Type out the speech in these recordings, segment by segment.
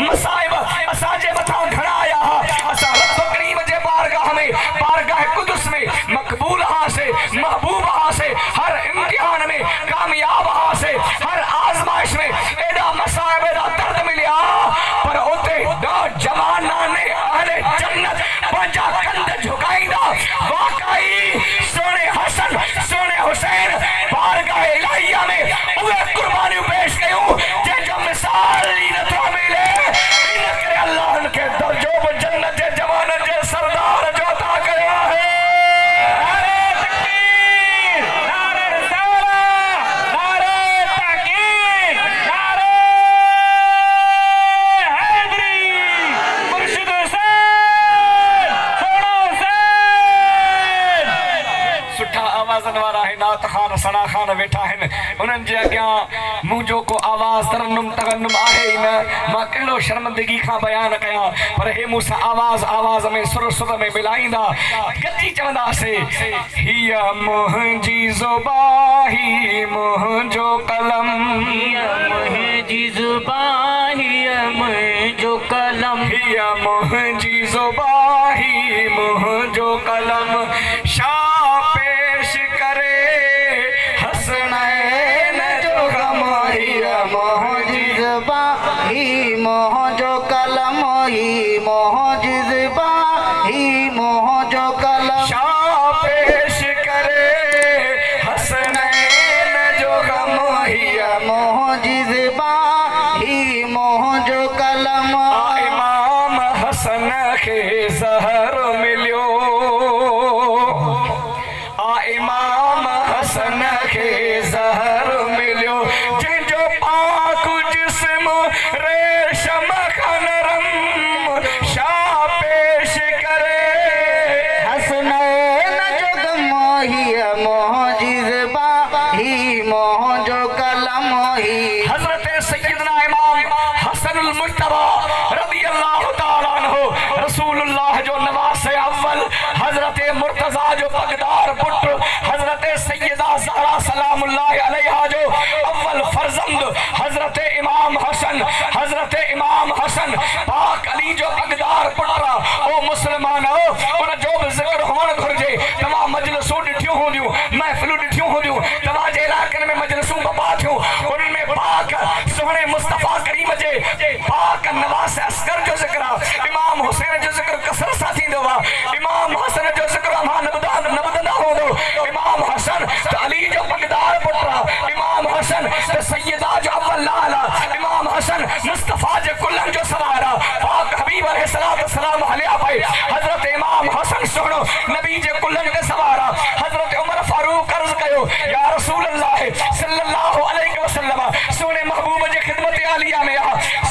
मसाइब असाजे मथा घणा आया असा रब करीम जे बारगाह में बारगाह कुदस में मकबूल हासे महबूब हासे हर इम्तिहान में कामयाब हासे हर आजमाइश में एदा मसाइब एदा दर्द मिलिया पर उते दा जवाना ने अहले जन्नत पंजा कंध झुकाईंदा वाकई सोने हसन सोने हुसैन बारगाह इलाहिया में उहे कुर्बानियां पेश कयूं जंहिंजो मिसाल ई नथो मिले इन करे अल्लाह उनके दर्जो ब जन्नत जे जवाननि जे सरदार जो अता कयो है। नात खान सना खान वेठा है उन्हनि जे अॻियां मुंहिंजो को आवाज़ तरन्नुम तरन्नुम आहे ई न मां कहिड़ो शर्मिंदगी खां बयान कयां पर हे मूंसां आवाज़ में सुर सुर में मिलाईंदा गॾिजी चवंदासीं हिया मुंहिंजी ज़ुबानी मुंहिंजो कलम मुंहिंजी ज़ुबानी मुंहिंजो कलम हिया मुंहिंजी ज़ुबानी मुंहिंजो कलम शाह पेश करे हसनैन जो गम हिया मुंहिंजी ज़ुबानी मुंहिंजो कलम ही मुंहिंजी ज़ुबानी मुंहिंजो कलम शाह पेश करे हसनैन जो गम हिया मुंहिंजी ज़ुबानी मुंहिंजो कलम इमाम हसन खे ज़हर मिलियो इमाम हसन खे ज़हर मिलियो जंहिंजो पाक जिस्म रेशम खनरम शाह पेश करे हसनैन जो गम हिया मुंहिंजी ज़ुबानी मुंहिंजो कलम ही हज़रत सय्यदना इमाम हसनुल मुज्तबा रज़ी अल्लाह तआला अन्हु रसूलुल्लाह जो नवासे अव्वल हज़रत मुर्तज़ा जो पगदार पुत्र हज़रत सय्यदा ज़हरा सलामुल्लाह अलैहा जो अव्वल फर्जंद हज़रत इमाम हसन पाक अली जो पगदार पुत्र ओ मुसलमानो उन जो भी ज़िक्र होण घुर्जे तमाम मजलिसूं ॾिठियूं हूंदियूं महफ़िलूं ॾिठियूं हूंदियूं तव्हां जे इलाइक़नि में मजलिसूं बपा थियूं उन्हनि में पाक सुहिणे मुस्तफ़ा करीम जे पाक नवास अस्कर जो ज़िक्र इमाम हुसैन जो ज़िक्र कसरत सां थींदो आहे इमाम हसन जो ज़िक्र मां न ॿुधंदा हूंदो इमाम हसन त अली जो पगदार पुत्र इमाम हसन त सय्यदा जो अव्वल लाल इमाम हसन मुस्तफ़ा जे कुल्हनि जो सवार पाक हबीब अलैहिस्सलातु वस्सलाम हलिया पई हज़रत इमाम हसन सुहिणो नबी जे कुल्हनि ते सवार हज़रत उमर फारूक अर्ज़ कयो या रसूल अल्लाह सल्लल्लाहु अलैहि वसल्लम सोने महबूब जे खिदमत आलिया में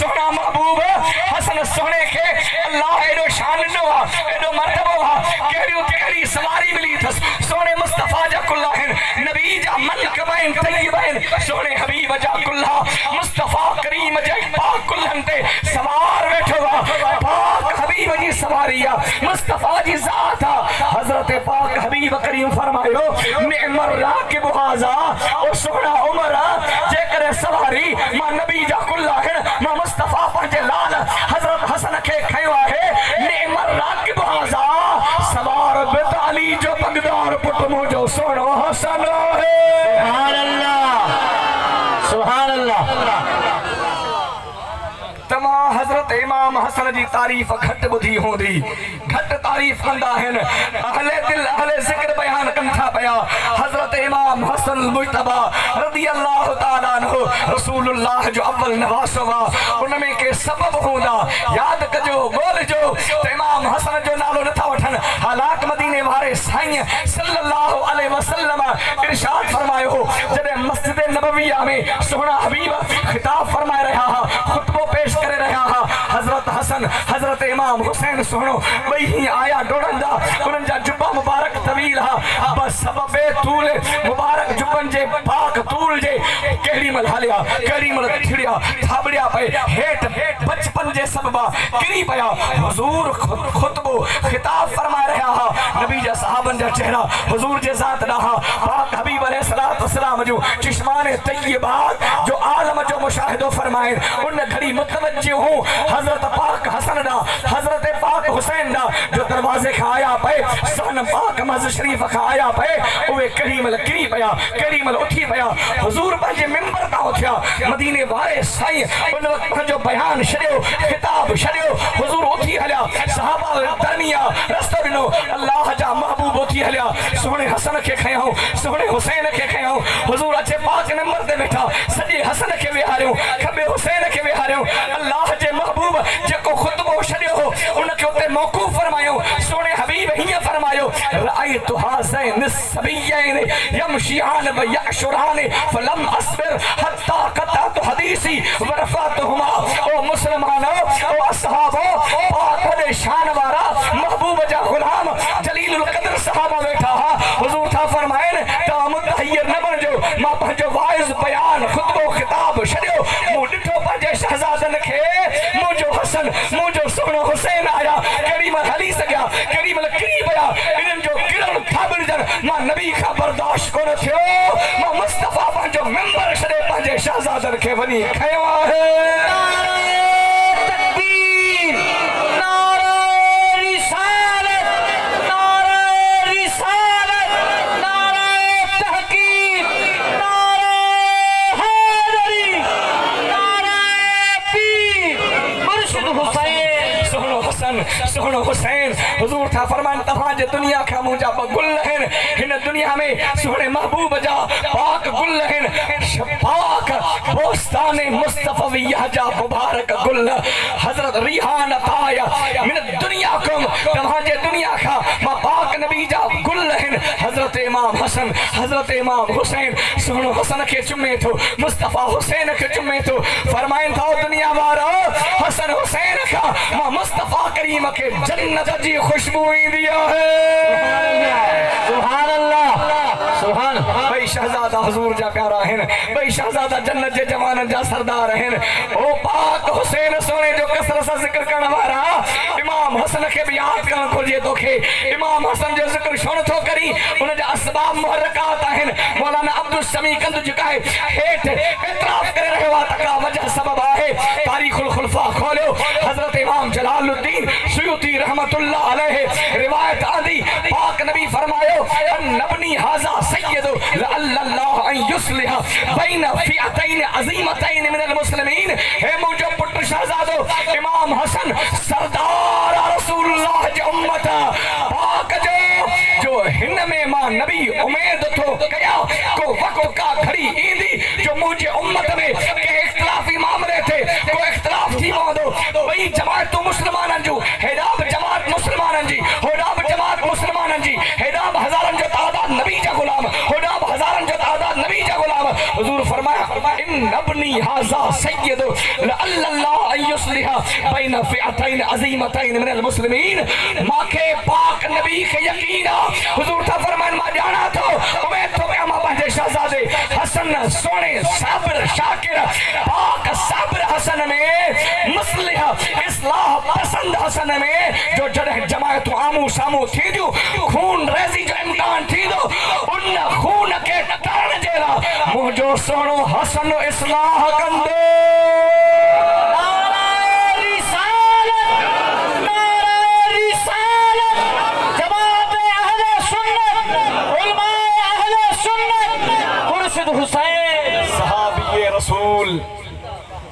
सोना महबूब हसन सोने के अल्लाह एडो शान ॾिनो एडो मर्तबो कहिड़ी सवारी मिली थस सोने मुस्तफ़ा जा कुल्हा नबी जा मनकबैन तय्यबैन सोने हबीब जा कुल्हा मुस्तफ़ा करीम जे पाक कुल्हनि ते सवार वेठो पाक हबीब जी सवारी मुस्तफ़ा जी ज़ात हज़रत पाक हबीब करीम फरमायो निअमर राकिब हाज़ा ओ सोना उमर जेकर सवारी मां नबी जा कुल्हा मां मुस्तफ़ा पंहिंजे लाल हज़रत हसन खे खयो आहे निअमर राकिब हाज़ा सवार बित अली जो पगदार पुट मुंहिंजो सोनो हसन है सुभान अल्लाह सुभान अल्लाह तमाम हज़रत इमाम हसन जी तारीफ़ घट बुधी होंदी घट तारीफ़ कंदा आहिनि अहले दिल अहले ज़िक्र बयान कनि था पिया हज़रत इमाम हसन मुज्तबा रज़ी अल्लाह तआला अन्हु रसूलुल्लाह जो अव्वल नवासो उनमें के सबब हूंदा याद कजो ॻोल्हिजो त इमाम हसन जो नालो नथा वठनि हालात मदीने वारे साईं सल्लल्लाहु अलैहि वसल्लम इरशाद फरमायो जॾहिं मस्जिद नबविया में सोहणा हबीब खिताब फरमाए रहा खुतबो पेश करे रहा हज़रत हसन हज़रत इमाम हुसैन सुनो वही ही आया डोड़ंदा उनन जा जुब्बा मुबारक तवील हा बस सबबे तूल मुबारक जुब्बन जे पाक तूल जे केड़ी मल हालिया केड़ी मल थिड़िया थाबड़िया पे हेठ बचपन जे सबबा गिरी पया हुजूर खुतबो खिताब फरमा रहा हा नबी जा सहाबन जा चेहरा हुजूर जे जात रहा पाक हबीब अलैहिस्सलातु वस्सलाम जो चश्मान तय्यबात जो आलम जो मुशाहिदो फरमाए उन घड़ी मुतवज्जे हूं हजरत पाक हसन दा हजरत पाक हुसैन दा जो दरवाजे खा आया पे सन पाक मस्जिद शरीफ खा आया पे ओए करीमल गिरी पया करीमल उठी पया हुजूर पंहिंजे मिंबर ता उठया मदीने वारे साईं उन वक्त जो बयान छड़ियो खिताब छड़ियो हुजूर उठी हलिया सहाबा दरमिया रस्तो दिनो अल्लाह जा महबूब उठी हलिया सोने हसन के खयाऊं सोने हुसैन के खयाऊं हुजूर अचे पाक मिंबर ते बैठा सजे हसन के विहारियो खबे हुसैन के विहारियो अल्लाह जे महबूब जेको खुतबो छड़ियो हो उन के उते मौकूफ फरमायो सोने हबीब हिया फरमायो रायतु हाज़ैन सबीयैन यमशियान व यशुरान फलम अस्बिर हत्ता क़तअतु हदीसी वरफ़अतुहुमा ओ मुसलमानो ओ असहाबो पाक दे शान वाला महबूब जा गुलाम जलीलुल कद्र सहाबा बैठा हा हुजूर था फरमाए ता मुतहय्यर न बन जो मां पंहिंजो वाइज बयान खुतबो खिताब छड़ियो मु डिठो पंहिंजे शहजादन खे मुंहिंजो हसन मुंहिंजो सोनो हुसैन आया केड़ी मल हली सघिया केड़ी मल किरी पिया इन्हनि जो किरण थाबड़जन मां नबी खां बर्दाश्त कोन थियो मां मुस्तफा पंहिंजो मिंबर छॾे पंहिंजे शहजादन खे वञी खयो आहे सोनो हुसैन हुजूर था फरमान तफा जे दुनिया का मुजा गुल हैं इन दुनिया में सोने महबूब जा पाक गुल हैं शफाक बोस्तान मुस्तफविया जा मुबारक गुल हजरत रिहान ताया मिन दुनिया कुम तफा जे दुनिया का मा पाक नबी जा गुल हैं हजरत इमाम हसन हजरत इमाम हुसैन सोनो हसन के चुमे तो मुस्तफा हुसैन के चुमे तो फरमाइन था दुनिया वारो हसन हुसैन का मा मुस्तफा करीम के जन्नत जी खुशबू दिया है सुभान अल्लाह सुभान भाई शहजादा हुजूर जा प्यारा है भाई शहजादा जन्नत जे जवान जा सरदार है ओ पाक हुसैन सोने जो कसरत से जिक्र करने वाला इमाम हसन के भी याद करन खोजे तोखे इमाम हसन जो जिक्र सुन तो करी उन जा असबाब मुहर्रकात हैं मौलाना अब्दुल समी कंद झुकाए हेठ इतराफ कर रहे वा तका वजह सबब है तारीखुल खुलफा खोलो हजरत इमाम जलालुद्दीन सुयूती रहमतुल्लाह अलैहि रिवायत आदि पाक नबी फरमायो नबनी हाजा सय्यद लअल्लाह अन युस्लिह बैन फिअतैन अजीमतैन मिनल मुस्लिमीन हे मुझो पुत्र शहजादो इमाम हसन सरदार रसूलुल्लाह जी उम्मत पाक जो हिन में मां नबी उम्मीद तो कया को वक्त का घड़ी इंदी जो मुझे उम्मत में के इख्तिलाफी मामले थे को इख्तिलाफ थी मोदो वही जमात मुसलमानन जो हिदाब जमात मुसलमानन जी होदाब जमात मुसलमानन जी हिदाब हजारन जो तादाद नबी जा गुलाम होदाब हजारन जो तादाद नबी जा गुलाम हुजूर फरमाया इन नबनी हाजा सय्यद लअल्लाह अन युस्लिह बैन फिअतैन अजीमतैन मिनल मुस्लिमीन माके पाक नबी के यकीन हुजूर था फरमान मा जाना तो उम्मीद तो मैं मा पंहिंजे शहजादे हसन सोने साबिर शाकिर पाक साबिर हसन में मुस्लिह इस्लाह पसंद हसन में जो जड़े जमात आमू सामू थी दो खून रेजी जो इम्तिहान थी दो उन खून के टरण जेला मुझो सोनो हसन इस्लाह कंदो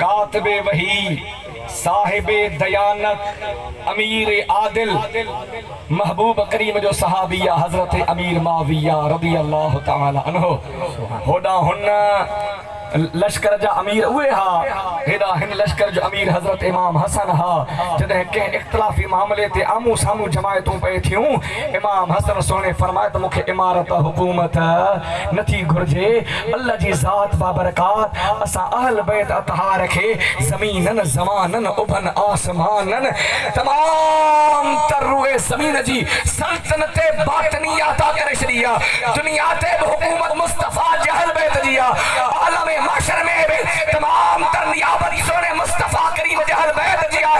कातिबे वही साहिबे दयानत अमीर आदिल महबूब करीम जो सहाबिया हजरत अमीर माविया रदी अल्लाह ताला अन्हु होदा हुन्ना लश्कर जा अमीर उहे हा हेदा हिन लश्कर जो अमीर हजरत इमाम हसन हा जदे के इख्तिलाफी मामले ते आमू सामू जमायतों पे थियूं इमाम हसन सोने फरमाया तो मुखे इमारत हुकूमत नथी घुरजे अल्लाह जी जात बाबरकात असा अहल बैत अता रखे जमीनन जमानन उभन आसमानन तमाम तरुए जमीन जी सल्तनत बातनी अता करे शरिया दुनिया ते हुकूमत मुस्तफा जहल बैत जिया आलम माशर में तमाम तरनियाबत सोने मुस्तफा करीम जहल बैत जिया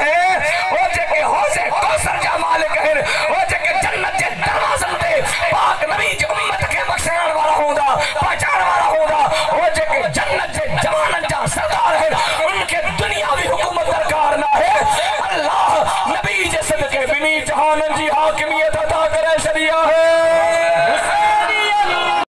जहान जी हाकिमियत अता करे छॾी आहे।